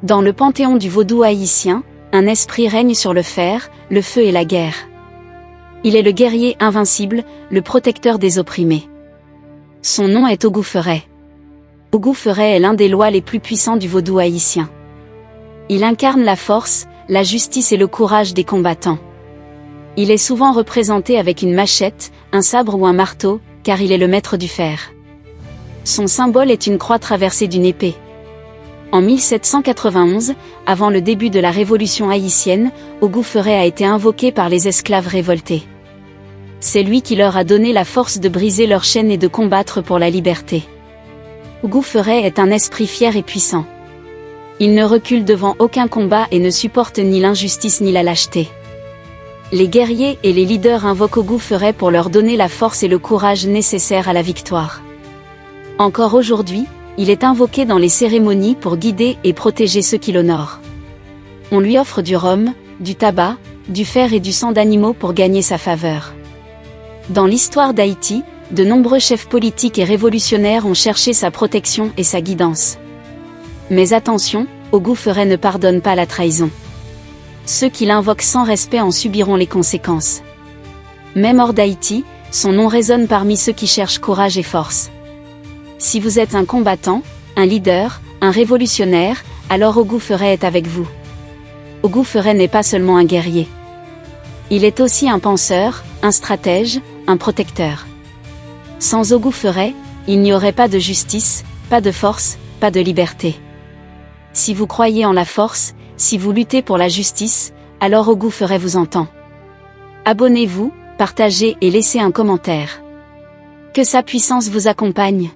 Dans le panthéon du vaudou haïtien, un esprit règne sur le fer, le feu et la guerre. Il est le guerrier invincible, le protecteur des opprimés. Son nom est Ogou Ferret. Ogou Ferret est l'un des lois les plus puissants du vaudou haïtien. Il incarne la force, la justice et le courage des combattants. Il est souvent représenté avec une machette, un sabre ou un marteau, car il est le maître du fer. Son symbole est une croix traversée d'une épée. En 1791, avant le début de la Révolution haïtienne, Ogou Ferret a été invoqué par les esclaves révoltés. C'est lui qui leur a donné la force de briser leurs chaînes et de combattre pour la liberté. Ogou Ferret est un esprit fier et puissant. Il ne recule devant aucun combat et ne supporte ni l'injustice ni la lâcheté. Les guerriers et les leaders invoquent Ogou Ferret pour leur donner la force et le courage nécessaires à la victoire. Encore aujourd'hui, il est invoqué dans les cérémonies pour guider et protéger ceux qui l'honorent. On lui offre du rhum, du tabac, du fer et du sang d'animaux pour gagner sa faveur. Dans l'histoire d'Haïti, de nombreux chefs politiques et révolutionnaires ont cherché sa protection et sa guidance. Mais attention, Ogou Ferret ne pardonne pas la trahison. Ceux qui l'invoquent sans respect en subiront les conséquences. Même hors d'Haïti, son nom résonne parmi ceux qui cherchent courage et force. Si vous êtes un combattant, un leader, un révolutionnaire, alors Ogou Ferret est avec vous. Ogou Ferret n'est pas seulement un guerrier. Il est aussi un penseur, un stratège, un protecteur. Sans Ogou Ferret, il n'y aurait pas de justice, pas de force, pas de liberté. Si vous croyez en la force, si vous luttez pour la justice, alors Ogou Ferret vous entend. Abonnez-vous, partagez et laissez un commentaire. Que sa puissance vous accompagne.